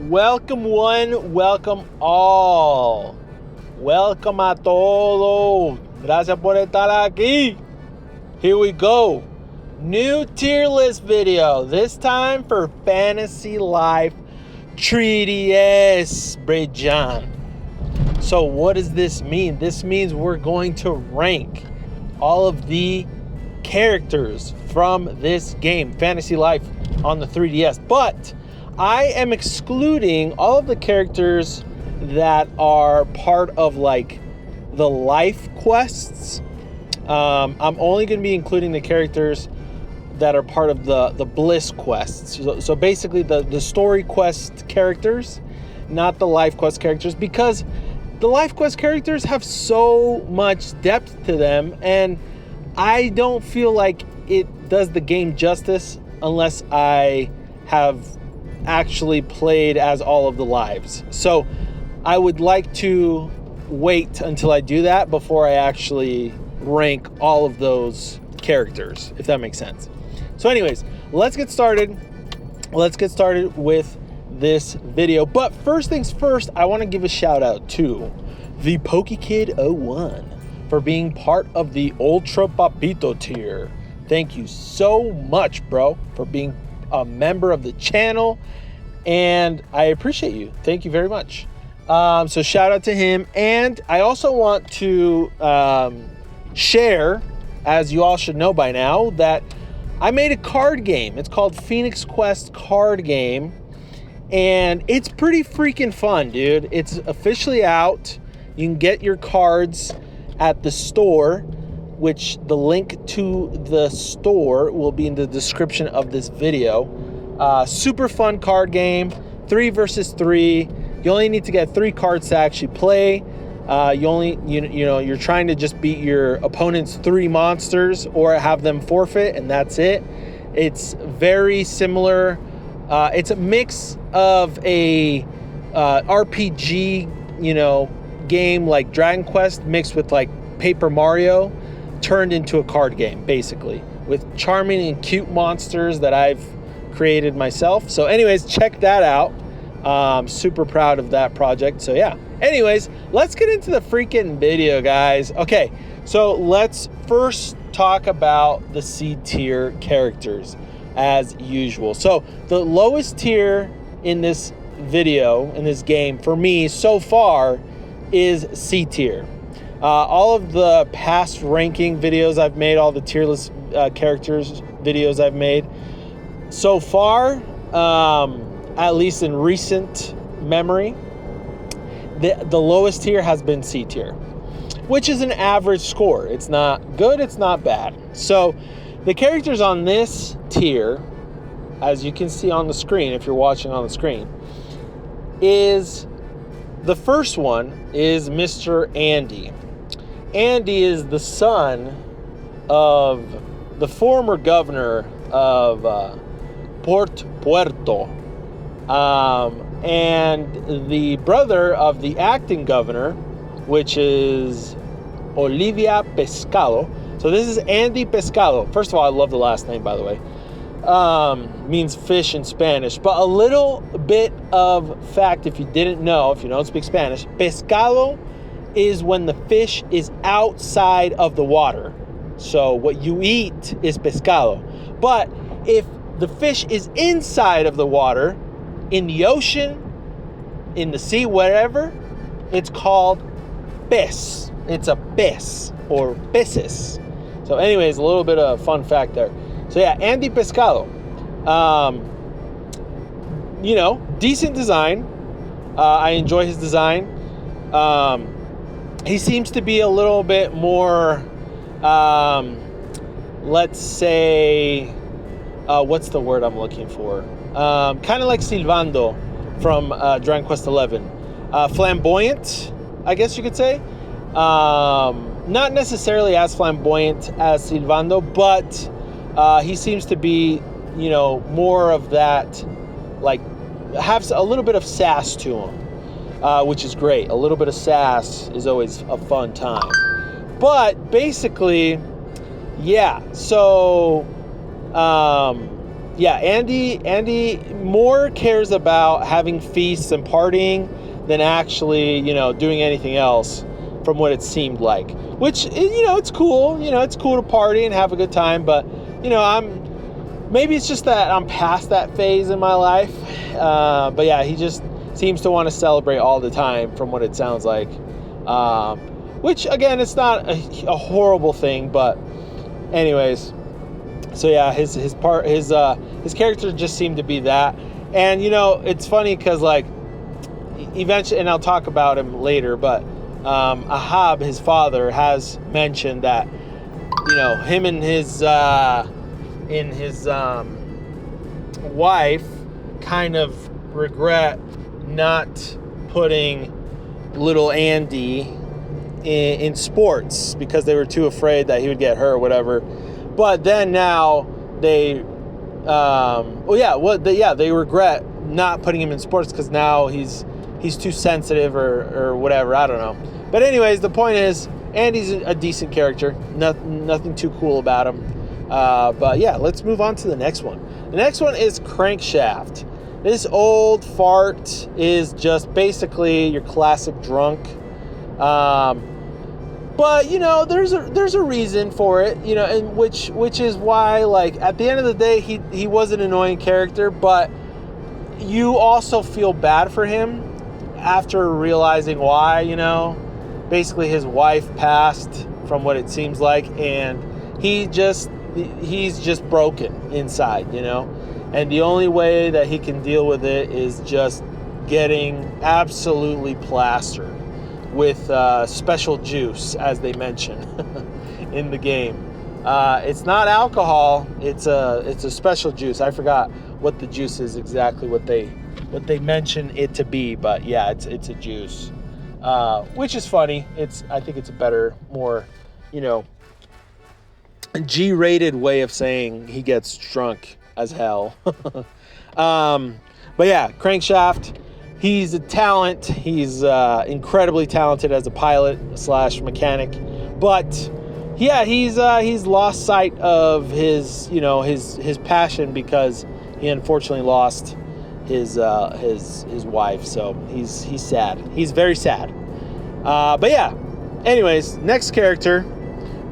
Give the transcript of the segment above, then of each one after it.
Welcome one, welcome all. Welcome a todos. Gracias por estar aquí. Here we go. New tier list video. This time for Fantasy Life 3DS, Brejan. So what does this mean? This means we're going to rank all of the characters from this game, Fantasy Life, on the 3DS. But I am excluding all of the characters that are part of like the life quests. I'm only going to be including the characters that are part of the Bliss quests. So basically the story quest characters, not the life quest characters, because the life quest characters have so much depth to them, and I don't feel like it does the game justice unless I have actually played as all of the lives. So I would like to wait until I do that before I actually rank all of those characters, if that makes sense. So anyways, let's get started. Let's get started with this video. But first things first, I want to give a shout out to the PokeKid01 for being part of the Ultra Papito tier. Thank you so much, bro, for being a member of the channel, and I appreciate you. Thank you very much. So shout out to him. And I also want to share, as you all should know by now, that I made a card game. It's called Phoenix Quest Card Game, and it's pretty freaking fun, dude. It's officially out. You can get your cards at the store, which the link to the store will be in the description of this video. Super fun card game, 3 versus 3. You only need to get 3 cards to actually play. You're trying to just beat your opponent's 3 monsters or have them forfeit, and that's it. It's very similar. It's a mix of a RPG, game like Dragon Quest mixed with like Paper Mario, turned into a card game, basically, with charming and cute monsters that I've created myself. So anyways, check that out. Super proud of that project. So yeah, anyways, let's get into the freaking video, guys. Okay, so let's first talk about the C tier characters as usual. So the lowest tier in this video, in this game, for me so far is C tier. All of the past ranking videos I've made, all the tier list characters videos I've made so far, at least in recent memory, the lowest tier has been C tier, which is an average score. It's not good, it's not bad. So the characters on this tier, as you can see on the screen, if you're watching on the screen, is the first one is Mr. Andy. Andy is the son of the former governor of Puerto, and the brother of the acting governor, which is Olivia Pescado. So this is Andy Pescado. First of all, I love the last name, by the way. Means fish in Spanish. But a little bit of fact, if you didn't know, if you don't speak Spanish, pescado is when the fish is outside of the water. So what you eat is pescado. But if the fish is inside of the water, in the ocean, in the sea, wherever, it's called pez. It's a pez or peces. So anyways, a little bit of fun fact there. So yeah, Andy Pescado. Decent design. I enjoy his design. He seems to be a little bit more, let's say, what's the word I'm looking for? Kind of like Silvando from Dragon Quest XI. Flamboyant, I guess you could say. Not necessarily as flamboyant as Silvando, but he seems to be, more of that, like, have a little bit of sass to him, which is great. A little bit of sass is always a fun time. But basically, yeah, so yeah, Andy more cares about having feasts and partying than actually, doing anything else from what it seemed like. Which, it's cool. It's cool to party and have a good time. But, maybe it's just that I'm past that phase in my life. But yeah, he just seems to want to celebrate all the time from what it sounds like. Which, again, it's not a horrible thing. But anyways, so yeah, his character just seemed to be that. And, it's funny because, like, eventually, and I'll talk about him later, but Ahab, his father, has mentioned that, him and his wife kind of regret not putting little Andy in sports because they were too afraid that he would get hurt or whatever. But then now they they regret not putting him in sports because now he's too sensitive or whatever. I don't know. But anyways, the point is, Andy's a decent character. Nothing too cool about him. But yeah, let's move on to the next one. The next one is Crankshaft. This old fart is just basically your classic drunk. But there's a reason for it, and which is why, like, at the end of the day, he was an annoying character, but you also feel bad for him after realizing why. Basically his wife passed, from what it seems like, and he's just broken inside, and the only way that he can deal with it is just getting absolutely plastered with special juice, as they mention in the game. It's not alcohol, it's a special juice. I forgot what the juice is exactly, what they mention it to be, but yeah, it's a juice, which is funny. I think it's a better, more G-rated way of saying he gets drunk as hell. But yeah, Crankshaft, he's a talent. He's incredibly talented as a pilot / mechanic, but yeah, he's lost sight of his his passion because he unfortunately lost his wife. So he's sad. He's very sad. But yeah, anyways, next character,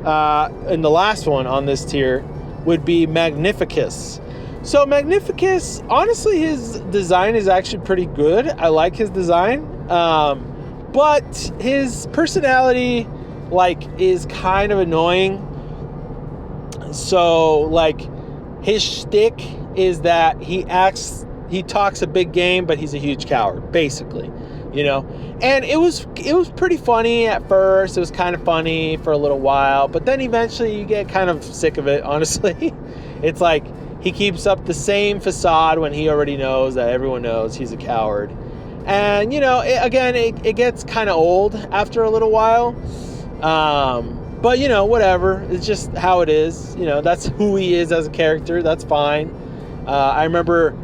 and the last one on this tier would be Magnificus. So Magnificus, honestly, his design is actually pretty good. I like his design, but his personality, like, is kind of annoying. So, like, his shtick is that he talks a big game, but he's a huge coward, basically, And it was pretty funny at first. It was kind of funny for a little while, but then eventually you get kind of sick of it, honestly. It's like he keeps up the same facade when he already knows that everyone knows he's a coward. And, it gets kind of old after a little while. But, whatever. It's just how it is. That's who he is as a character. That's fine. I remember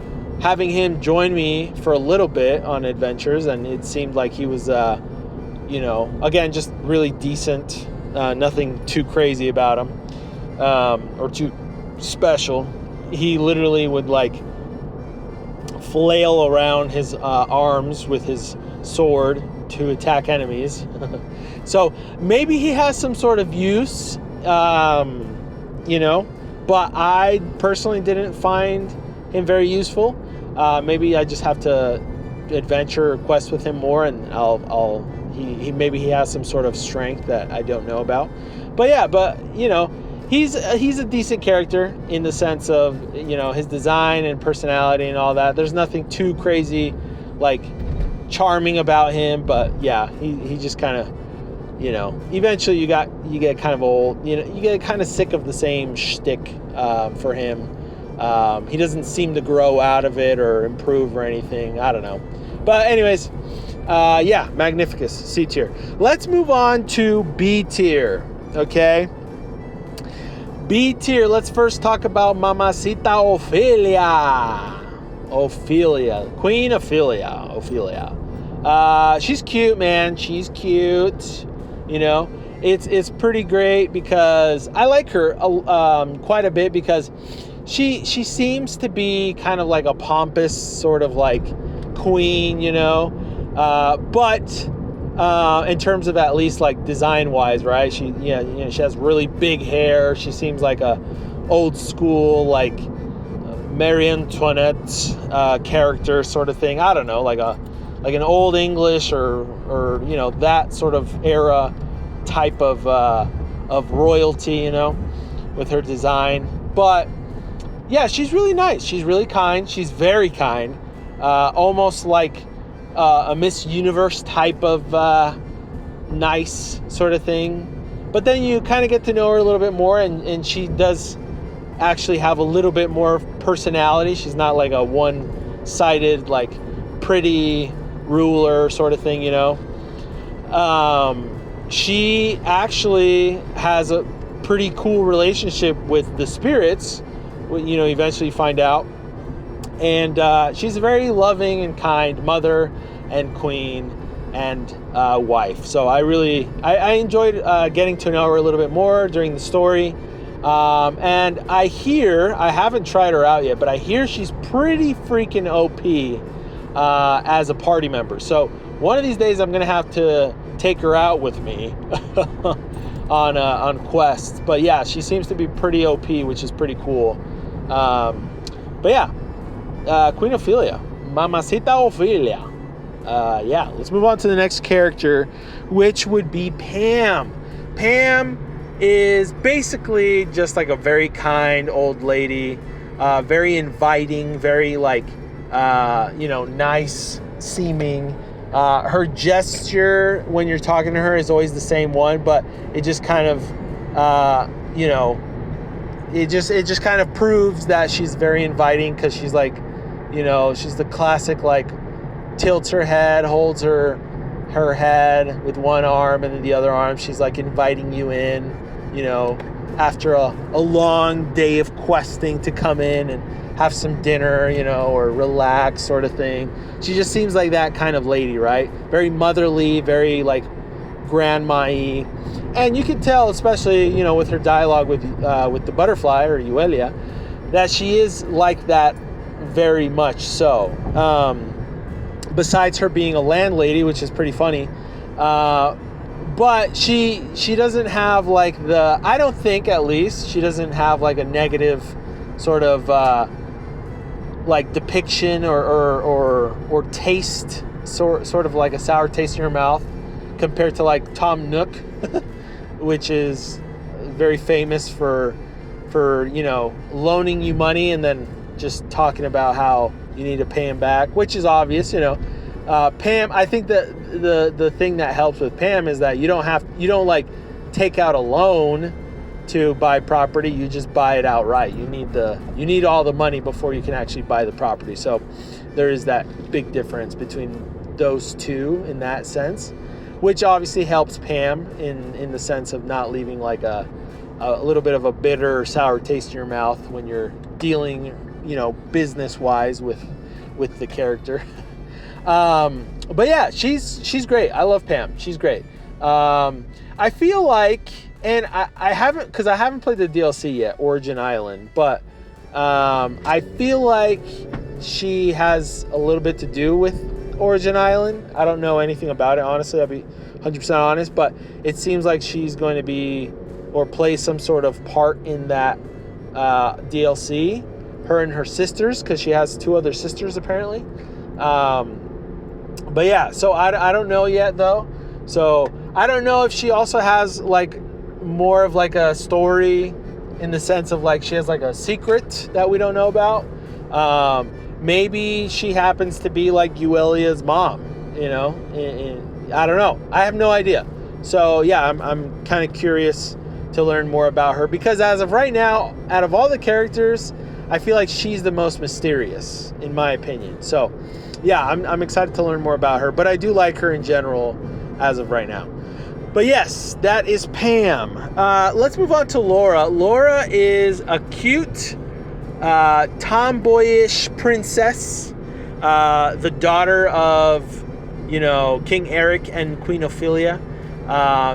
having him join me for a little bit on adventures, and it seemed like he was, again, just really decent. Nothing too crazy about him, or too special. He literally would, like, flail around his arms with his sword to attack enemies. So maybe he has some sort of use, but I personally didn't find him very useful. Maybe I just have to adventure or quest with him more, and maybe he has some sort of strength that I don't know about. But yeah, he's a decent character in the sense of, his design and personality and all that. There's nothing too crazy, like, charming about him, but yeah, he just kind of, eventually you get kind of old, you get kind of sick of the same shtick for him. He doesn't seem to grow out of it or improve or anything. I don't know. But anyways, yeah, Magnificus, C tier. Let's move on to B tier, okay? B tier, let's first talk about Mamacita Ophelia. Queen Ophelia. She's cute, man. She's cute. It's pretty great because I like her quite a bit because she seems to be kind of like a pompous sort of like queen, you know, but in terms of at least like design wise, right? She she has really big hair. She seems like a old school like Marie Antoinette character sort of thing. I don't know, like an old English or that sort of era type of royalty, you know, with her design. But yeah, she's really nice. She's really kind. She's very kind. Almost like a Miss Universe type of nice sort of thing. But then you kind of get to know her a little bit more, and she does actually have a little bit more personality. She's not like a one-sided, like, pretty ruler sort of thing, you know. She actually has a pretty cool relationship with the spirits, you know, eventually find out. And she's a very loving and kind mother and queen and wife. So I enjoyed getting to know her a little bit more during the story. And I haven't tried her out yet, but I hear she's pretty freaking OP as a party member. So one of these days I'm going to have to take her out with me on quests. But yeah, she seems to be pretty OP, which is pretty cool. But yeah, Queen Ophelia, Mamacita Ophelia. Yeah, let's move on to the next character, which would be Pam. Pam is basically just like a very kind old lady, very inviting, very like, nice seeming. Her gesture when you're talking to her is always the same one, but it just kind of, it just kind of proves that she's very inviting, because she's like, she's the classic, like, tilts her head, holds her head with one arm, and then the other arm she's like inviting you in, after a long day of questing, to come in and have some dinner, or relax sort of thing. She just seems like that kind of lady, right? Very motherly, very like grandma-y. And you can tell, especially, with her dialogue with the butterfly, or Euelia, that she is like that very much so. Besides her being a landlady, which is pretty funny, but she doesn't have like I don't think, at least, she doesn't have like a negative sort of like depiction or taste, sort of like a sour taste in her mouth, compared to like Tom Nook, which is very famous for loaning you money and then just talking about how you need to pay him back, which is obvious, Pam, I think that the thing that helps with Pam is that you don't like take out a loan to buy property. You just buy it outright. You need all the money before you can actually buy the property. So there is that big difference between those two in that sense, which obviously helps Pam in the sense of not leaving like a little bit of a bitter or sour taste in your mouth when you're dealing, business wise with the character. But yeah, she's great. I love Pam. She's great. I feel like, and I haven't played the DLC yet, Origin Island, but I feel like she has a little bit to do with Origin Island. I don't know anything about it, honestly. I'll be 100% honest, but it seems like she's going to be or play some sort of part in that DLC. Her and her sisters, because she has 2 other sisters apparently. But yeah, so I don't know yet though. So I don't know if she also has like more of like a story, in the sense of like she has like a secret that we don't know about. Maybe she happens to be like Euelia's mom, I don't know. I have no idea. So yeah, I'm kind of curious to learn more about her, because as of right now, out of all the characters, I feel like she's the most mysterious, in my opinion. So yeah, I'm excited to learn more about her, but I do like her in general as of right now. But yes, that is Pam. Let's move on to Laura. Laura is a cute, tomboyish princess, the daughter of, King Eric and Queen Ophelia.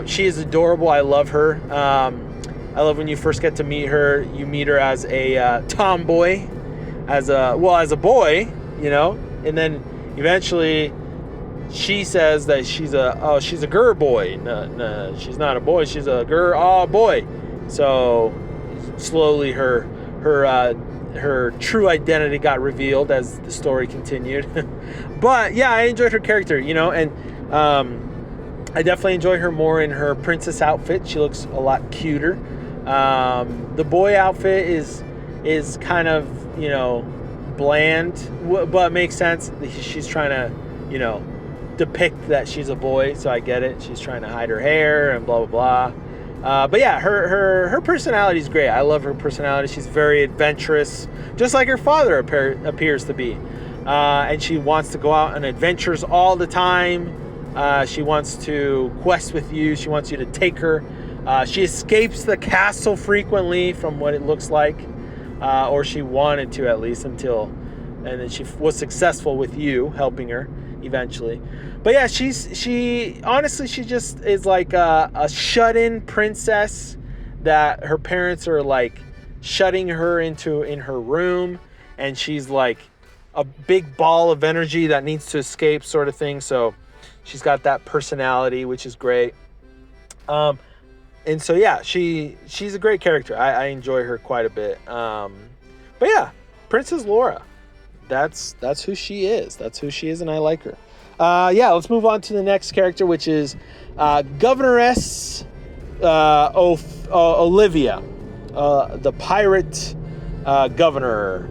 She is adorable. I love her. I love when you first get to meet her. You meet her as a tomboy, as a boy, and then eventually she says that she's a girl boy. No, she's not a boy. She's a girl boy. So slowly her true identity got revealed as the story continued. But yeah, I enjoyed her character, and I definitely enjoy her more in her princess outfit. She looks a lot cuter. The boy outfit is kind of, bland, but makes sense. She's trying to, depict that she's a boy, so I get it. She's trying to hide her hair and blah, blah, blah. But yeah, her personality is great. I love her personality. She's very adventurous, just like her father appears to be. And she wants to go out on adventures all the time. She wants to quest with you. She wants you to take her. She escapes the castle frequently, from what it looks like, or she wanted to, at least, and then she was successful with you helping her eventually. But yeah, she honestly just is like a shut-in princess that her parents are like shutting her in her room, and she's like a big ball of energy that needs to escape, sort of thing. So she's got that personality, which is great. And so yeah, she's a great character. I enjoy her quite a bit. But yeah, Princess Laura. That's who she is. That's who she is, and I like her. Yeah, let's move on to the next character, which is Governess Olivia, the pirate governor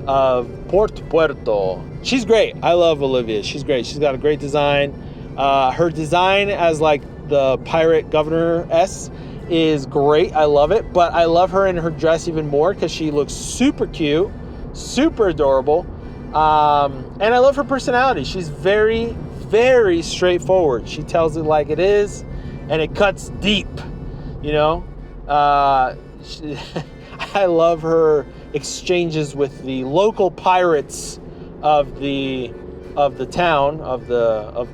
of Puerto. She's great. I love Olivia. She's great. She's got a great design. Her design as like the pirate governess is great. I love it. But I love her in her dress even more because she looks super cute, super adorable. And I love her personality. She's very, very straightforward. She tells it like it is, and it cuts deep, I love her exchanges with the local pirates of the town of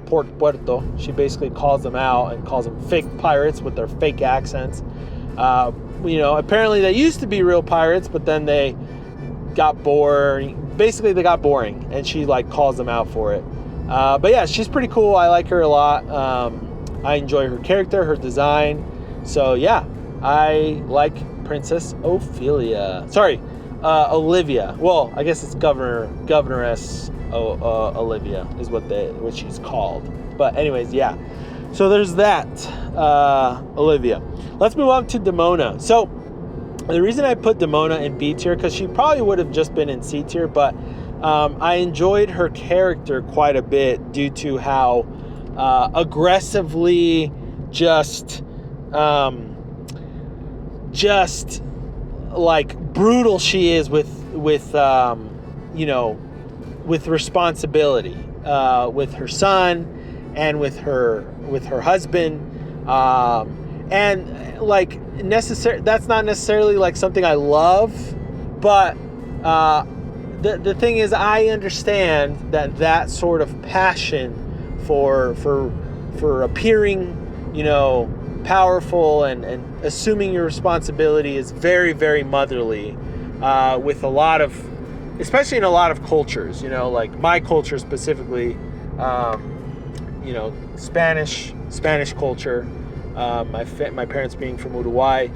Puerto. She basically calls them out and calls them fake pirates with their fake accents. Apparently they used to be real pirates, but then they got bored. Basically, they got boring, and she like calls them out for it. But yeah, she's pretty cool. I like her a lot. I enjoy her character, her design. So yeah, I like Princess Olivia. Well, I guess it's Governess Olivia is what she's called. But anyways, yeah. So there's that, Olivia. Let's move on to Demona. So the reason I put Demona in B tier, because she probably would have just been in C tier, but I enjoyed her character quite a bit due to how aggressively just like brutal she is with responsibility, with her son and with her husband, and like that's not necessarily like something I love, but the thing is, I understand that sort of passion for appearing, powerful and assuming your responsibility is very, very motherly, with a lot of, especially in a lot of cultures, like my culture specifically, Spanish culture. My parents being from Uruguay,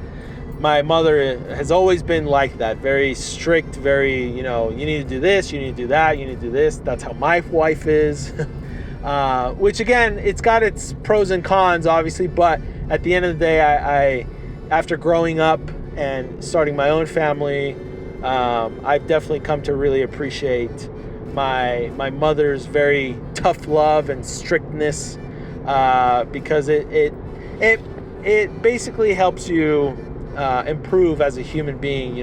my mother has always been like that, very strict, very, you need to do this, you need to do that, you need to do this. That's how my wife is. Which again, it's got its pros and cons, obviously, but at the end of the day, I after growing up and starting my own family, I've definitely come to really appreciate my mother's very tough love and strictness, because it basically helps you improve as a human being.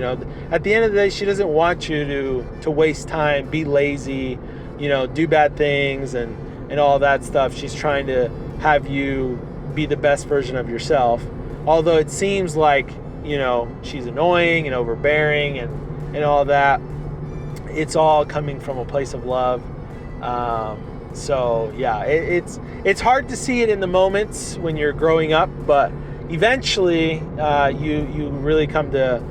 At the end of the day, she doesn't want you to waste time, be lazy, do bad things and all that stuff. She's trying to have you be the best version of yourself. Although it seems like, she's annoying and overbearing and all that, it's all coming from a place of love. So yeah, it's hard to see it in the moments when you're growing up, but eventually you really come to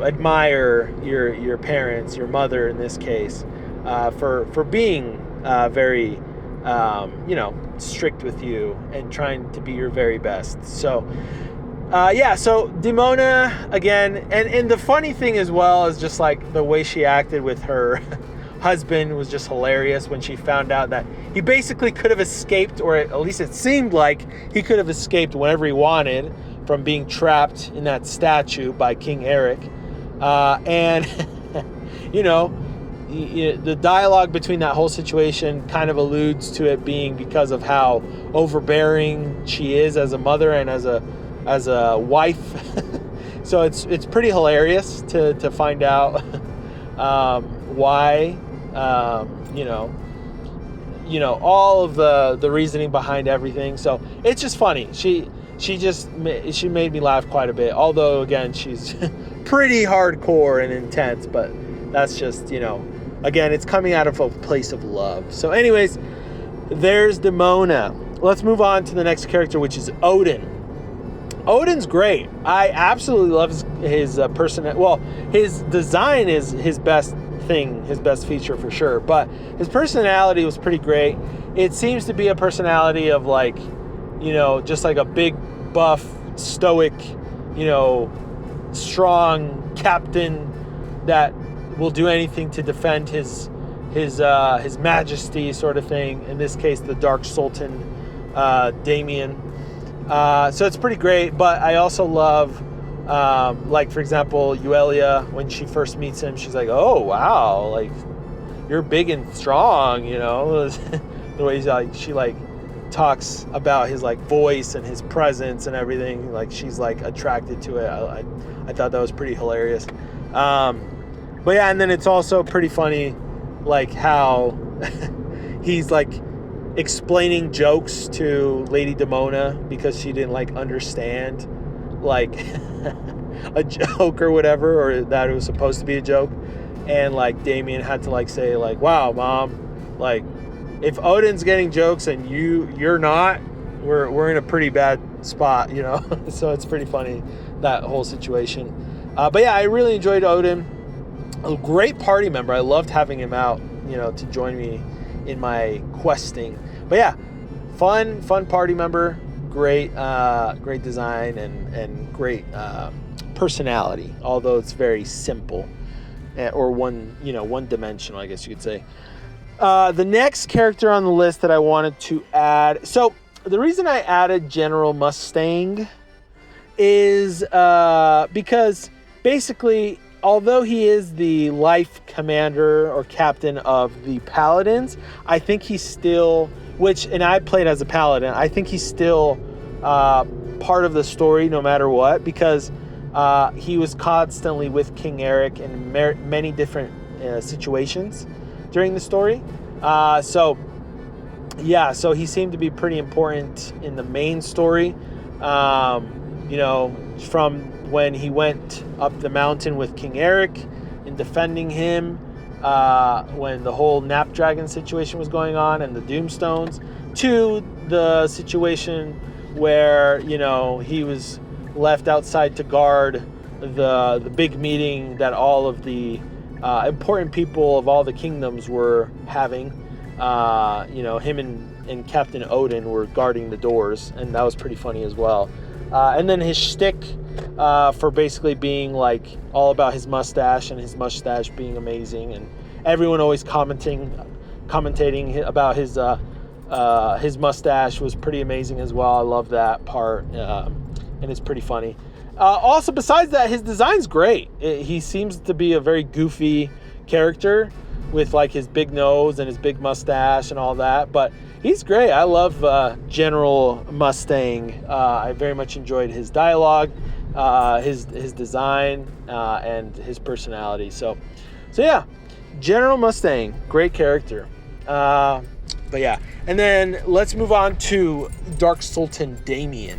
admire your parents, your mother in this case, for being very strict with you and trying to be your very best. So so Demona again, and the funny thing as well is just like the way she acted with her husband was just hilarious when she found out that he basically could have escaped, or at least it seemed like he could have escaped whenever he wanted from being trapped in that statue by King Eric. And the dialogue between that whole situation kind of alludes to it being because of how overbearing she is as a mother and as a wife. So it's pretty hilarious to find out why, all of the reasoning behind everything. So it's just funny. She made me laugh quite a bit, although again she's pretty hardcore and intense, but that's just, again, it's coming out of a place of love. So anyways, there's Demona. Let's move on to the next character, which is Odin. Odin's great. I absolutely love his his design is his best thing, his best feature for sure, but his personality was pretty great. It seems to be a personality of like, just like a big, buff, stoic, strong captain that will do anything to defend his majesty, sort of thing. In this case, the Dark Sultan, Damien. So it's pretty great, but I also love, like, for example, Euelia, when she first meets him, she's like, oh, wow, like, you're big and strong, the way she talks about his, voice and his presence and everything, she's, attracted to it. I thought that was pretty hilarious. But yeah, and then it's also pretty funny, how he's, explaining jokes to Lady Demona because she didn't understand a joke or whatever, or that it was supposed to be a joke, and Damien had to say wow, Mom, if Odin's getting jokes and you're not, we're in a pretty bad spot, So it's pretty funny, that whole situation. But yeah, I really enjoyed Odin. A great party member. I loved having him out, to join me in my questing. But yeah, fun party member, great design and great personality, although it's very simple, or one dimensional, I guess you could say. The next character on the list that I wanted to add, so the reason I added General Mustang is because basically, although he is the life commander or captain of the Paladins, I think he's still, and I played as a Paladin, I think he's still part of the story no matter what, because he was constantly with King Eric in many different situations during the story. So he seemed to be pretty important in the main story. From when he went up the mountain with King Eric in defending him, when the whole Napdragon situation was going on and the Doomstones, to the situation where, he was left outside to guard the big meeting that all of the important people of all the kingdoms were having. Him and Captain Odin were guarding the doors, and that was pretty funny as well. And then his shtick for basically being all about his mustache, and his mustache being amazing, and everyone always commentating about his mustache was pretty amazing as well. I love that part, and it's pretty funny. Also, besides that, his design's great. He seems to be a very goofy character with his big nose and his big mustache and all that, but he's great. I love General Mustang. I very much enjoyed his dialogue, his design, and his personality. So yeah, General Mustang, great character. But yeah, and then let's move on to Dark Sultan Damien.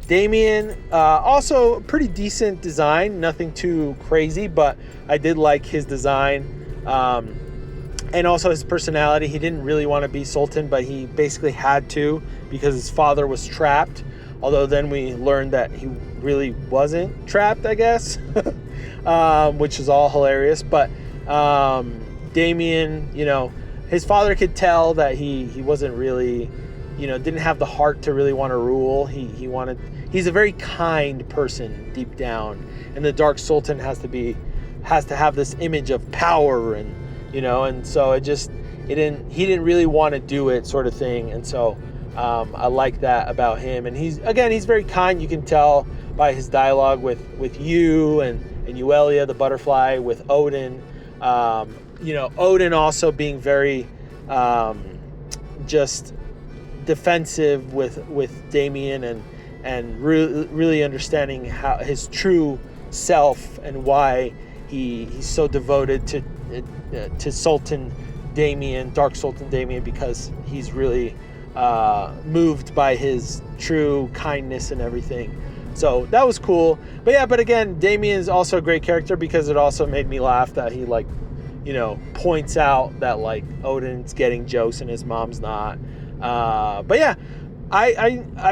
Damien, also pretty decent design, nothing too crazy, but I did like his design. and also his personality. He didn't really want to be Sultan, but he basically had to because his father was trapped. Although then we learned that he really wasn't trapped, I guess, which is all hilarious. But Damien, his father could tell that he wasn't really, didn't have the heart to really want to rule. He's a very kind person deep down, and the Dark Sultan has to have this image of power, and so he didn't really want to do it, sort of thing. And so I like that about him. And he's very kind. You can tell by his dialogue with you and Euelia, the butterfly, with Odin. Odin also being very just defensive with Damien, and really understanding how his true self and why he's so devoted to Sultan Damien, Dark Sultan Damien, because he's really moved by his true kindness and everything. So that was cool. But again, Damien is also a great character because it also made me laugh that he points out that Odin's getting jokes and his mom's not. I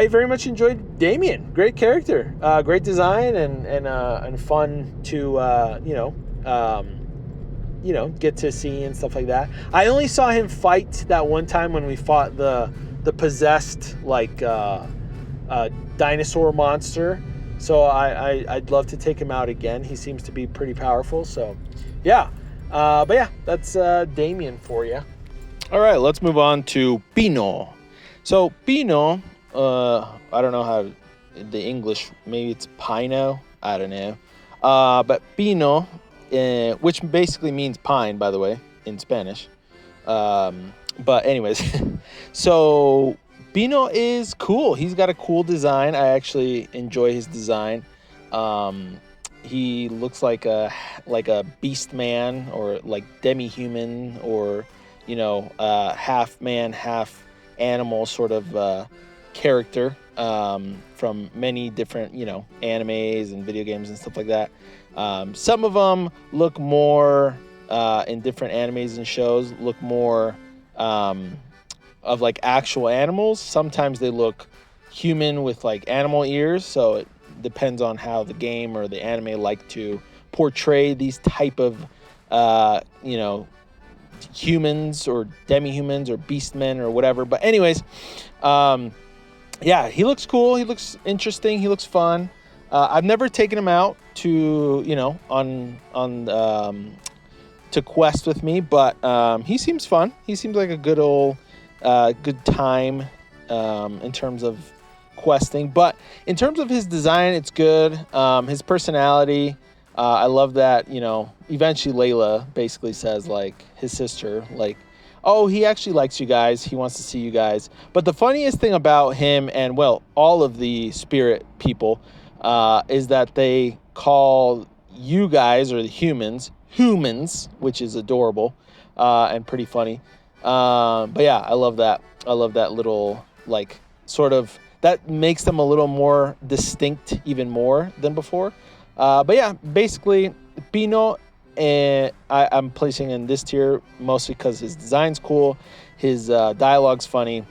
very much enjoyed Damien. Great character, great design, and fun to get to see and stuff like that. I only saw him fight that one time when we fought the possessed dinosaur monster. So I'd love to take him out again. He seems to be pretty powerful. So yeah. That's Damien for you. All right, let's move on to Pino. So Pino, I don't know how the English, maybe it's Pino, I don't know. But Pino, which basically means pine, by the way, in Spanish. But anyways, so Pino is cool. He's got a cool design. I actually enjoy his design. He looks like a beast man, or like demi-human, or half man, half animal sort of character from many different animes and video games and stuff like that. Some of them look more in different animes and shows look more of like actual animals. Sometimes they look human with like animal ears, so it depends on how the game or the anime like to portray these type of humans or demi-humans or beastmen or whatever. But anyways, he looks cool, he looks interesting, he looks fun. I've never taken him out to to quest with me, but he seems fun. He seems like a good old good time in terms of questing. But in terms of his design, it's good. His personality, I love that, eventually Layla basically says, his sister, oh, he actually likes you guys. He wants to see you guys. But the funniest thing about him and, all of the spirit people is that they call you guys, or the humans, which is adorable and pretty funny. I love that. I love that little, sort of, that makes them a little more distinct even more than before. Basically, Pino, I'm placing in this tier mostly because his design's cool, his dialogue's funny,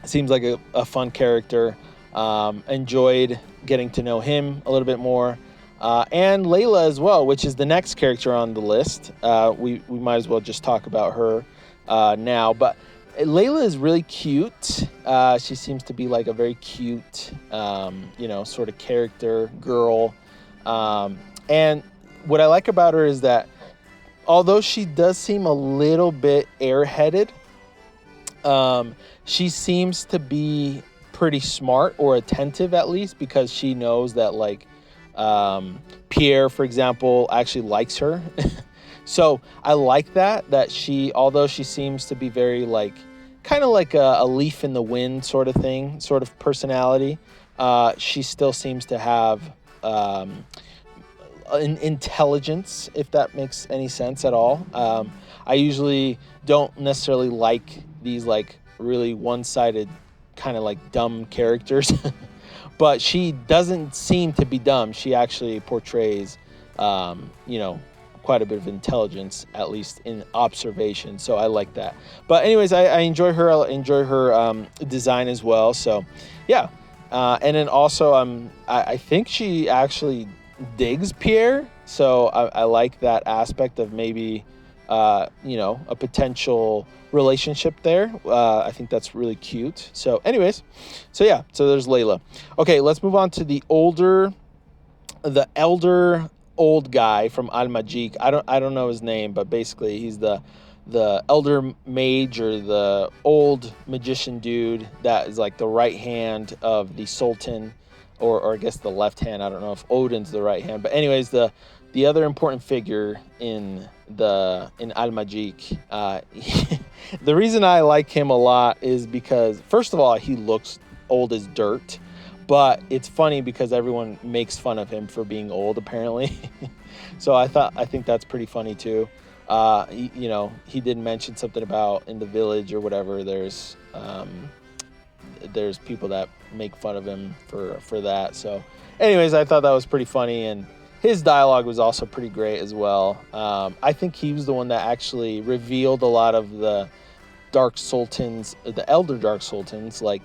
seems like a fun character. Enjoyed getting to know him a little bit more. And Layla as well, which is the next character on the list. We might as well just talk about her now. But Layla is really cute. She seems to be like a very cute, sort of character girl. And what I like about her is that although she does seem a little bit airheaded, she seems to be pretty smart, or attentive at least, because she knows that Pierre, for example, actually likes her. So I like that she, although she seems to be very kind of like a leaf in the wind sort of thing, sort of personality, she still seems to have an intelligence, if that makes any sense at all. I usually don't necessarily like these really one-sided kind of dumb characters. But she doesn't seem to be dumb. She actually portrays, quite a bit of intelligence, at least in observation. So I like that. But anyways, I enjoy her. I enjoy her design as well. So yeah. And then also, I think she actually digs Pierre. So I like that aspect of maybe, a potential relationship there. I think that's really cute. So anyways, so yeah, so there's Layla. Okay, let's move on to the elder old guy from Al Majik. I don't know his name, but basically he's the elder mage, or the old magician dude that is like the right hand of the Sultan, or I guess the left hand. I don't know if Odin's the right hand, but anyways, the other important figure in Al Majik. The reason I like him a lot is because, first of all, he looks old as dirt. But it's funny because everyone makes fun of him for being old, apparently. So I think that's pretty funny too. He did mention something about in the village or whatever. There's people that make fun of him for that. So, anyways, I thought that was pretty funny, and his dialogue was also pretty great as well. I think he was the one that actually revealed a lot of the elder Dark Sultans, like.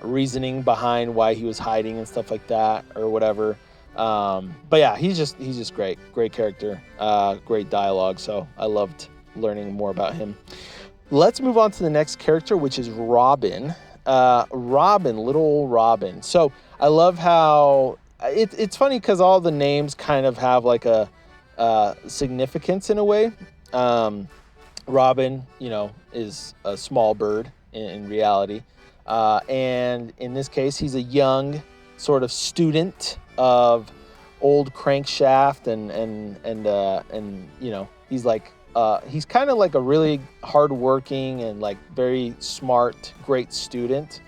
Reasoning behind why he was hiding and stuff like that, or whatever. But yeah, he's just great character, great dialogue. So I loved learning more about him. Let's move on to the next character, which is Robin. Little old Robin. So I love how it's funny because all the names kind of have like a significance in a way. Robin, is a small bird in reality. And in this case, he's a young sort of student of old Crankshaft, and he's like he's kind of like a really hardworking and like very smart, great student.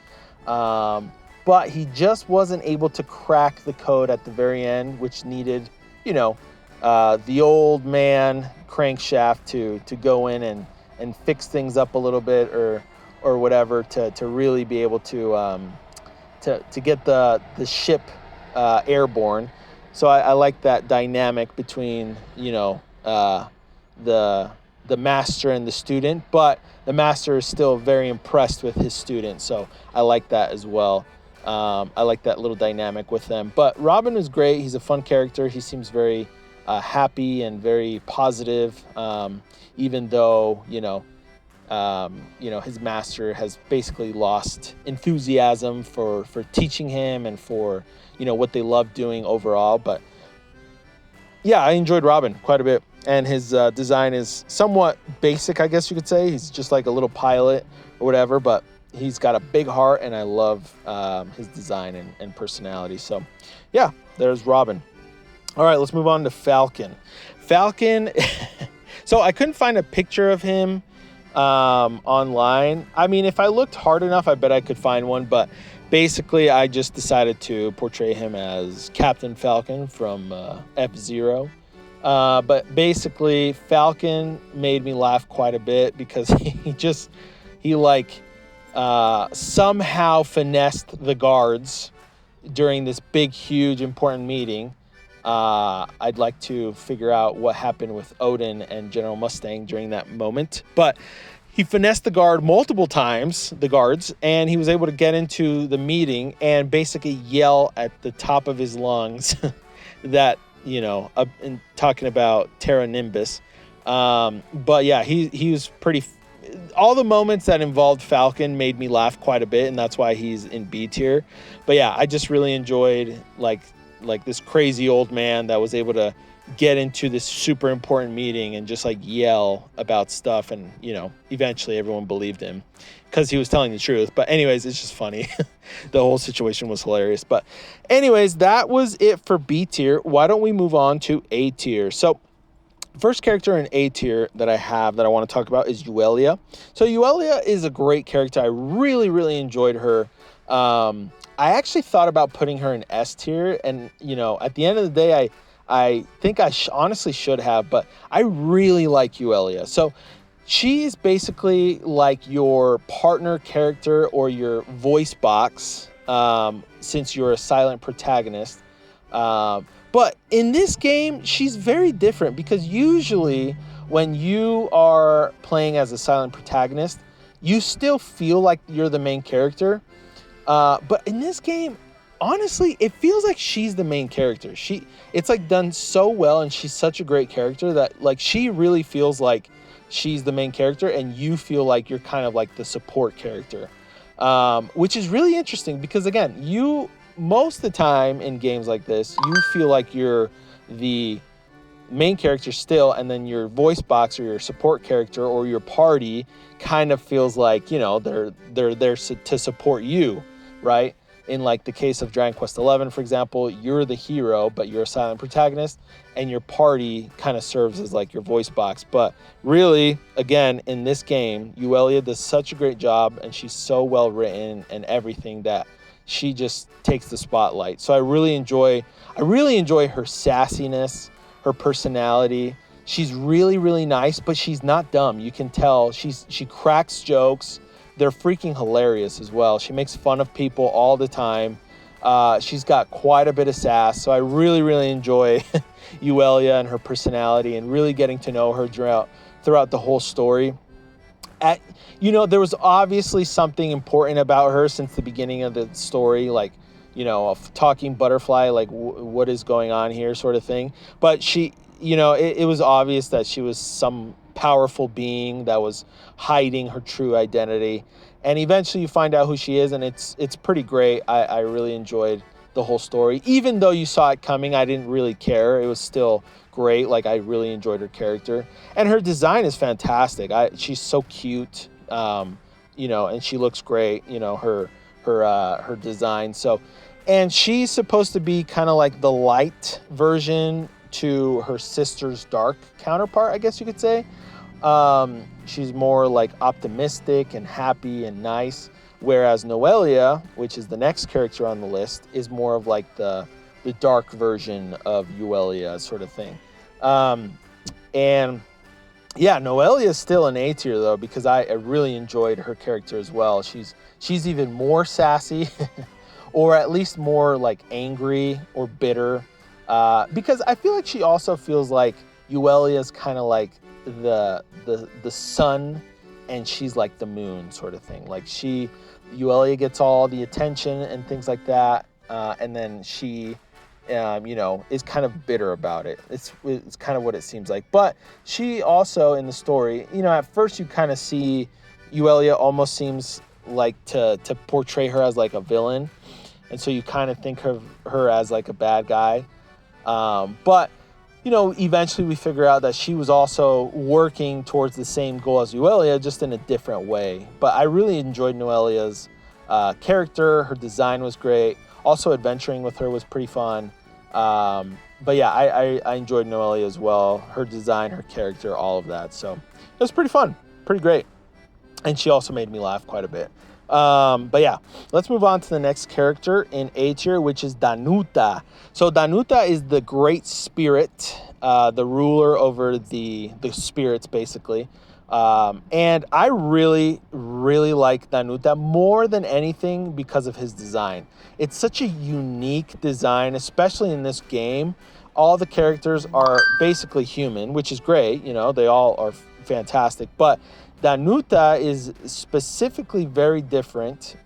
But he just wasn't able to crack the code at the very end, which needed, the old man Crankshaft to go in and fix things up a little bit, or whatever, to really be able to get the ship airborne. So I like that dynamic between the master and the student, but the master is still very impressed with his student. So I like that as well. I like that little dynamic with them. But Robin is great. He's a fun character. He seems very happy and very positive, even though his master has basically lost enthusiasm for teaching him and for, what they love doing overall. But yeah, I enjoyed Robin quite a bit. And his design is somewhat basic, I guess you could say. He's just like a little pilot or whatever, but he's got a big heart, and I love his design and personality. So yeah, there's Robin. All right, let's move on to Falcon. So I couldn't find a picture of him online. I mean, if I looked hard enough, I bet I could find one, but basically I just decided to portray him as Captain Falcon from F-Zero. But basically Falcon made me laugh quite a bit because he somehow finessed the guards during this big, huge, important meeting. I'd like to figure out what happened with Odin and General Mustang during that moment. But he finessed the guards, and he was able to get into the meeting and basically yell at the top of his lungs that, in talking about Terra Nimbus. But yeah, he was pretty... all the moments that involved Falcon made me laugh quite a bit, and that's why he's in B tier. But yeah, I just really enjoyed like this crazy old man that was able to get into this super important meeting and just like yell about stuff, and eventually everyone believed him because he was telling the truth. But anyways, it's just funny. The whole situation was hilarious. But anyways, that was it for B tier. Why don't we move on to A tier? So first character in A tier that I want to talk about is Euelia. So Euelia is a great character. I really, really enjoyed her. I actually thought about putting her in S tier, and at the end of the day, I think I honestly should have, but I really like Euelia. So she's basically like your partner character or your voice box, since you're a silent protagonist. But in this game, she's very different because usually when you are playing as a silent protagonist, you still feel like you're the main character. But in this game, honestly, it feels like she's the main character. It's like done so well, and she's such a great character that like she really feels like she's the main character, and you feel like you're kind of like the support character, which is really interesting because again, most of the time in games like this, you feel like you're the main character still, and then your voice box or your support character or your party kind of feels like, you know, they're there to support you, right? In like the case of Dragon Quest XI, for example, you're the hero, but you're a silent protagonist, and your party kind of serves as like your voice box. But really, again, in this game, Uelia does such a great job, and she's so well written and everything that she just takes the spotlight. So I really enjoy her sassiness, her personality. She's really, really nice, but she's not dumb. You can tell she cracks jokes. They're freaking hilarious as well. She makes fun of people all the time. She's got quite a bit of sass. So I really, really enjoy Uelia and her personality and really getting to know her throughout the whole story. There was obviously something important about her since the beginning of the story, like, you know, a talking butterfly, like what is going on here sort of thing. But she, it was obvious that she was some powerful being that was hiding her true identity. And eventually you find out who she is, and it's pretty great. I really enjoyed the whole story. Even though you saw it coming, I didn't really care. It was still great. Like, I really enjoyed her character. And her design is fantastic. She's so cute, and she looks great, her design. So, and she's supposed to be kind of like the light version to her sister's dark counterpart, I guess you could say. She's more like optimistic and happy and nice, whereas Noelia, which is the next character on the list, is more of like the dark version of Uelia sort of thing. And yeah, Noelia is still an A tier though, because I really enjoyed her character as well. She's even more sassy or at least more like angry or bitter, because I feel like she also feels like Uelia is kind of like the sun and she's like the moon sort of thing. Like Uelia gets all the attention and things like that, and then she is kind of bitter about it. It's kind of what it seems like. But she also, in the story, at first you kind of see Uelia almost seems like to portray her as like a villain, and so you kind of think of her as like a bad guy. But eventually we figure out that she was also working towards the same goal as Uelia, just in a different way. But I really enjoyed Noelia's character. Her design was great. Also, adventuring with her was pretty fun. But yeah, I enjoyed Noelia as well. Her design, her character, all of that. So it was pretty fun, pretty great. And she also made me laugh quite a bit. But yeah, let's move on to the next character in A tier, which is Danuta. So Danuta is the great spirit, the ruler over the spirits, basically. And I really, really like Danuta more than anything because of his design. It's such a unique design, especially in this game. All the characters are basically human, which is great. They all are fantastic. But Danuta is specifically very different.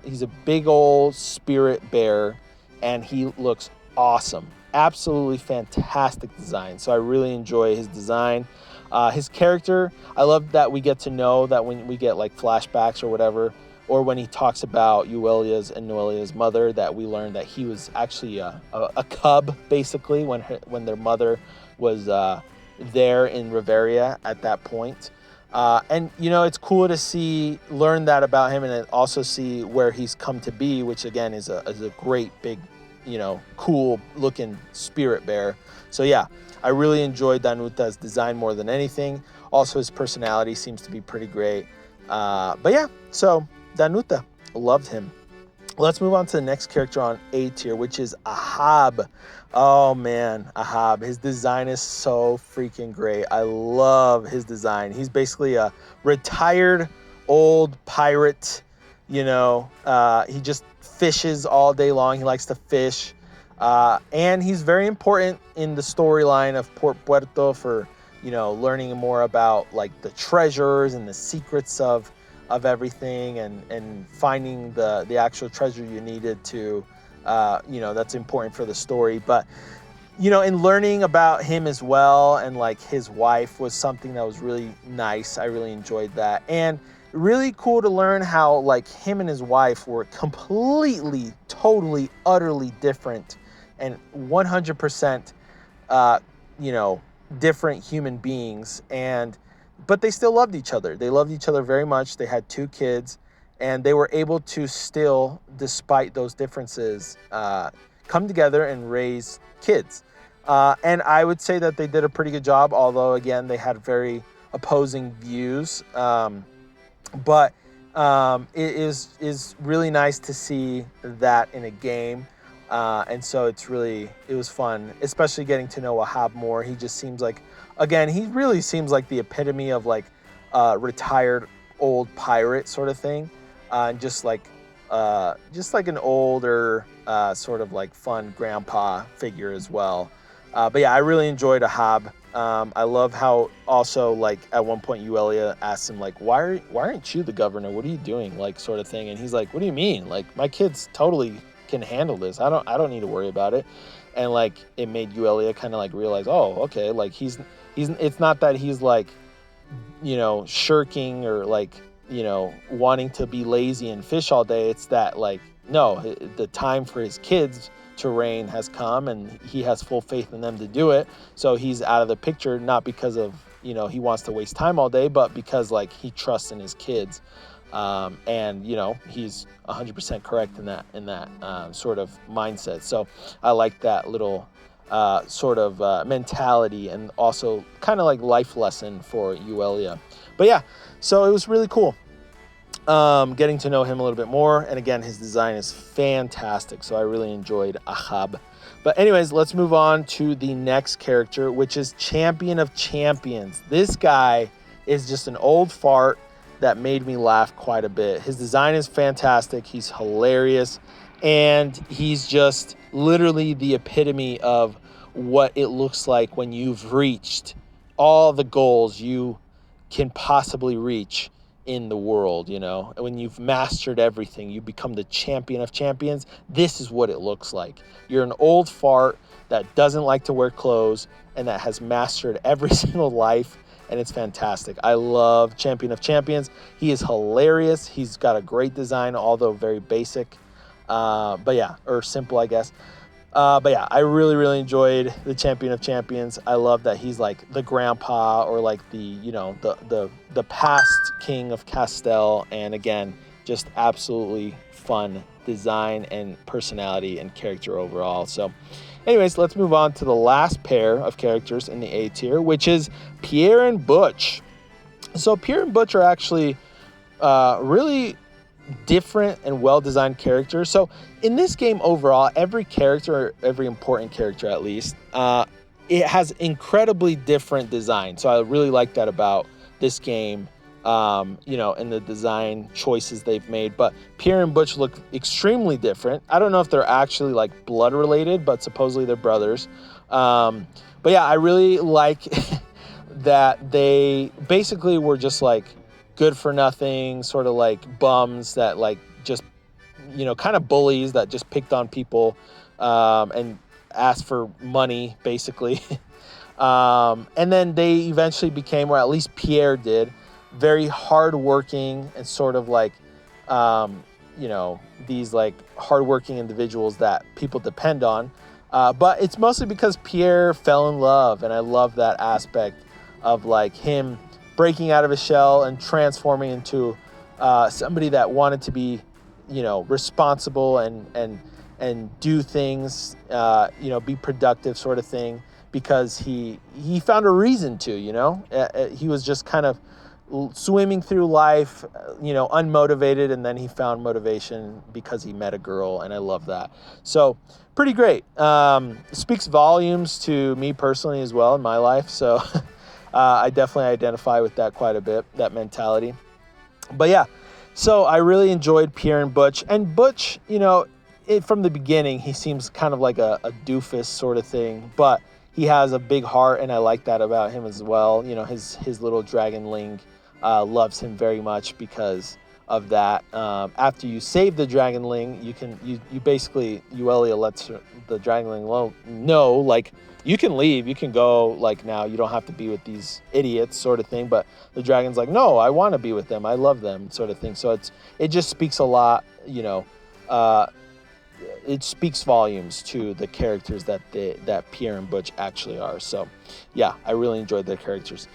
He's a big old spirit bear, and he looks awesome. Absolutely fantastic design. So I really enjoy his design. His character, I love that we get to know that when we get like flashbacks or whatever, or when he talks about Uelia's and Noelia's mother, that we learn that he was actually a cub, basically, when their mother was there in Riveria at that point. And it's cool to learn that about him, and then also see where he's come to be, which again is a great big, cool looking spirit bear. So yeah, I really enjoyed Danuta's design more than anything. Also, his personality seems to be pretty great. But yeah, so Danuta, loved him. Let's move on to the next character on A tier, which is Ahab. Oh man, Ahab. His design is so freaking great. I love his design. He's basically a retired old pirate. He just fishes all day long. He likes to fish. And he's very important in the storyline of Port Puerto for, learning more about like the treasures and the secrets of everything, and finding the actual treasure you needed to, that's important for the story. But, in learning about him as well, and like his wife was something that was really nice. I really enjoyed that. And really cool to learn how like him and his wife were completely, totally, utterly different and 100%, different human beings. But they still loved each other. They loved each other very much. They had 2 kids, and they were able to still, despite those differences, come together and raise kids. And I would say that they did a pretty good job, although, again, they had very opposing views. But it is really nice to see that in a game. And so it was fun, especially getting to know Ahab more. He just seems like, again, he really seems like the epitome of like retired old pirate sort of thing. And just like an older sort of like fun grandpa figure as well. But yeah, I really enjoyed Ahab. I love how also like at one point Euelia asks him like, why aren't you the governor? What are you doing? Like sort of thing. And he's like, what do you mean? Like my kids totally can handle this. I don't need to worry about it. And like it made Euelia kind of like realize, oh, okay, like he's it's not that he's like, shirking or like, wanting to be lazy and fish all day. It's that like, no, the time for his kids to reign has come, and he has full faith in them to do it. So he's out of the picture, not because of, he wants to waste time all day, but because like he trusts in his kids. And he's 100% correct in that sort of mindset. So I like that little sort of mentality, and also kind of like life lesson for Euelia. But yeah, so it was really cool getting to know him a little bit more. And again, his design is fantastic, so I really enjoyed Ahab. But anyways, let's move on to the next character, which is Champion of Champions. This guy is just an old fart that made me laugh quite a bit. His design is fantastic. He's hilarious. And he's just literally the epitome of what it looks like when you've reached all the goals you can possibly reach in the world. When you've mastered everything, you become the champion of champions. This is what it looks like. You're an old fart that doesn't like to wear clothes and that has mastered every single life. And it's fantastic. I love Champion of Champions. He is hilarious. He's got a great design, although very basic. Or simple, I guess. But yeah, I really, really enjoyed the Champion of Champions. I love that he's like the grandpa, or like the past king of Castell. And again, just absolutely fun design and personality and character overall. So anyways, let's move on to the last pair of characters in the A tier, which is Pierre and Butch. So Pierre and Butch are actually really different and well-designed characters. So in this game overall, every character, every important character at least, it has incredibly different design. So I really like that about this game, and the design choices they've made. But Pierre and Butch look extremely different. I don't know if they're actually like blood related, but supposedly they're brothers. But yeah, I really like that they basically were just like good for nothing, sort of like bums that like just, kind of bullies that just picked on people and asked for money, basically. And then they eventually became, or at least Pierre did, very hardworking and sort of like, these like hardworking individuals that people depend on. But it's mostly because Pierre fell in love, and I love that aspect of like him breaking out of his shell and transforming into somebody that wanted to be, responsible and do things, be productive sort of thing, because he found a reason to, he was just kind of swimming through life, unmotivated, and then he found motivation because he met a girl, and I love that. So pretty great. Speaks volumes to me personally as well in my life, so I definitely identify with that quite a bit, that mentality. But yeah, so I really enjoyed Pierre and Butch. And Butch, from the beginning, he seems kind of like a doofus sort of thing, but he has a big heart, and I like that about him as well. You know, his little dragonling loves him very much because of that. After you save the dragonling, you basically, Euelia lets the dragonling know, like, you can leave, you can go, like, now you don't have to be with these idiots, sort of thing. But the dragon's like, no, I want to be with them, I love them, sort of thing. So it just speaks a lot, you know. It speaks volumes to the characters that Pierre and Butch actually are. So yeah, I really enjoyed their characters.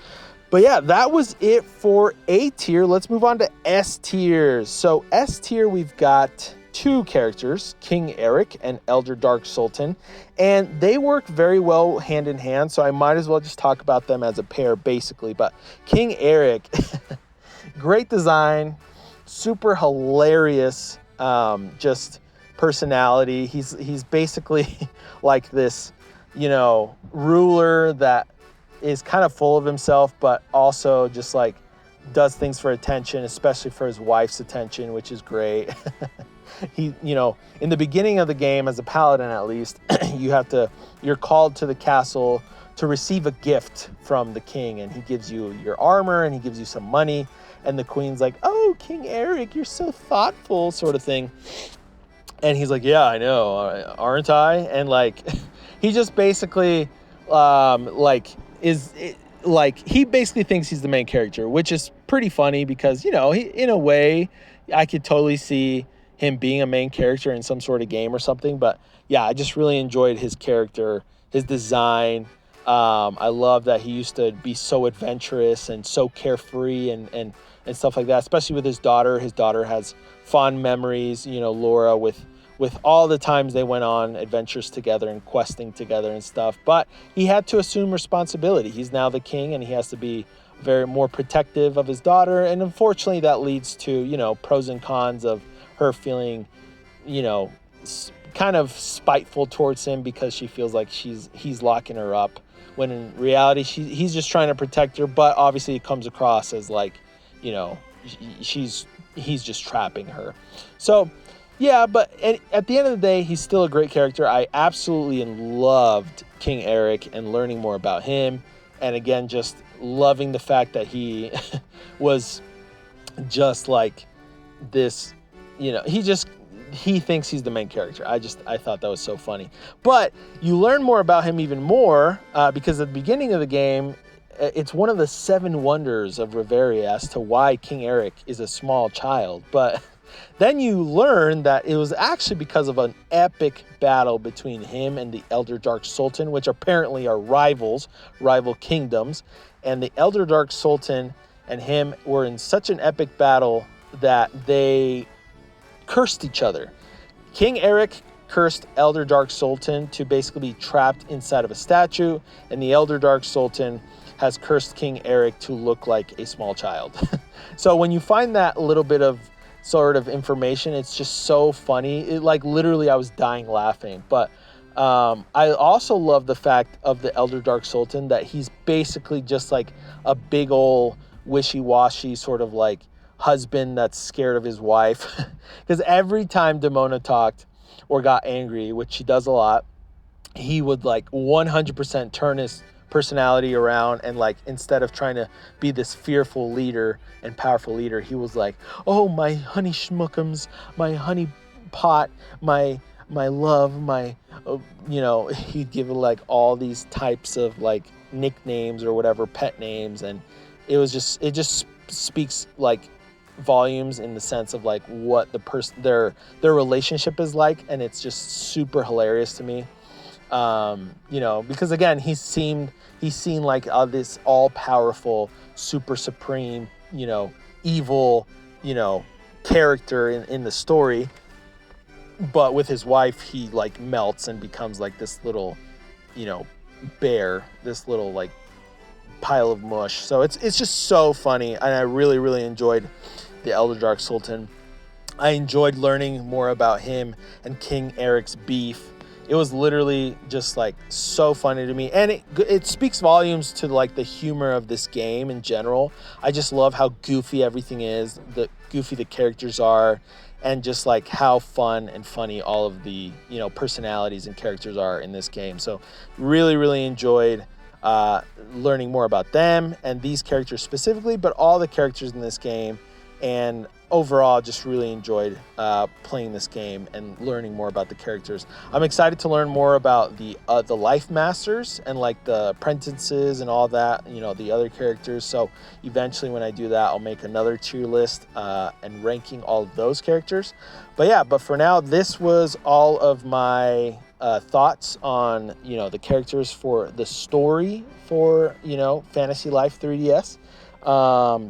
But yeah, that was it for A tier. Let's move on to S tier. So S tier, we've got two characters, King Eric and Elder Dark Sultan, and they work very well hand in hand, so I might as well just talk about them as a pair, basically. But King Eric, great design, super hilarious, just personality. He's basically like this, you know, ruler that is kind of full of himself, but also just like does things for attention, especially for his wife's attention, which is great. He, you know, in the beginning of the game, as a paladin at least, you're called to the castle to receive a gift from the king, and he gives you your armor and he gives you some money, and the queen's like, oh, King Eric, you're so thoughtful, sort of thing. And he's like, yeah, I know, aren't I? And like, he just basically he basically thinks he's the main character, which is pretty funny because, you know, in a way, I could totally see him being a main character in some sort of game or something. But yeah, I just really enjoyed his character, his design. I love that he used to be so adventurous and so carefree and stuff like that, especially with his daughter. His daughter has fond memories, you know, Laura, with all the times they went on adventures together and questing together and stuff. But he had to assume responsibility. He's now the king, and he has to be very more protective of his daughter. And unfortunately, that leads to, you know, pros and cons of her feeling, you know, kind of spiteful towards him because she feels like he's locking her up, when in reality he's just trying to protect her. But obviously it comes across as like, you know, he's just trapping her. So yeah, but at the end of the day, he's still a great character. I absolutely loved King Eric and learning more about him, and again, just loving the fact that he was just like this, you know, he thinks he's the main character. I thought that was so funny. But you learn more about him even more because at the beginning of the game, it's one of the 7 wonders of Reveria as to why King Eric is a small child. But then you learn that it was actually because of an epic battle between him and the Elder Dark Sultan, which apparently are rival kingdoms. And the Elder Dark Sultan and him were in such an epic battle that they cursed each other. King Eric cursed Elder Dark Sultan to basically be trapped inside of a statue, and the Elder Dark Sultan has cursed King Eric to look like a small child. So when you find that little bit of sort of information, it's just so funny. It, like, literally I was dying laughing. But I also love the fact of the Elder Dark Sultan that he's basically just like a big old wishy-washy sort of like husband that's scared of his wife. Because every time Demona talked or got angry, which she does a lot, he would like 100% turn his personality around, and like, instead of trying to be this fearful leader and powerful leader, he was like, oh, my honey schmuckums, my honey pot, my love, my you know, he'd give like all these types of like nicknames or whatever, pet names, and it just speaks like volumes in the sense of like what the person their relationship is like, and it's just super hilarious to me. You know, because again, he's seen like this all-powerful, super supreme, you know, evil, you know, character in the story, but with his wife, he like melts and becomes like this little, you know, bear, this little like pile of mush. So it's just so funny, and I really, really enjoyed the Elder Dark Sultan. I enjoyed learning more about him and King Eric's beef. It was literally just like so funny to me, and it speaks volumes to like the humor of this game in general. I just love how goofy everything is. goofy the characters are, and just like how fun and funny all of the, you know, personalities and characters are in this game. So really, really enjoyed learning more about them and these characters specifically, but all the characters in this game. And overall, just really enjoyed playing this game and learning more about the characters. I'm excited to learn more about the life masters and like the apprentices and all that, you know, the other characters. So eventually when I do that, I'll make another tier list and ranking all of those characters. But yeah, but for now, this was all of my thoughts on, you know, the characters for the story for, you know, Fantasy Life 3DS.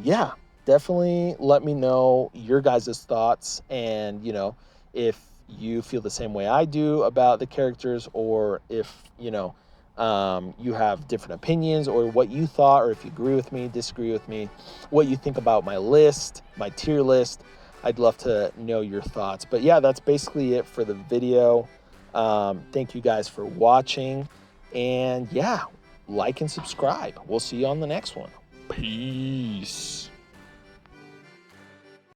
Yeah, definitely let me know your guys' thoughts, and, you know, if you feel the same way I do about the characters, or if, you know, you have different opinions, or what you thought, or if you agree with me, disagree with me, what you think about my list, my tier list. I'd love to know your thoughts. But yeah, that's basically it for the video. Thank you guys for watching, and yeah, like and subscribe. We'll see you on the next one. Peace.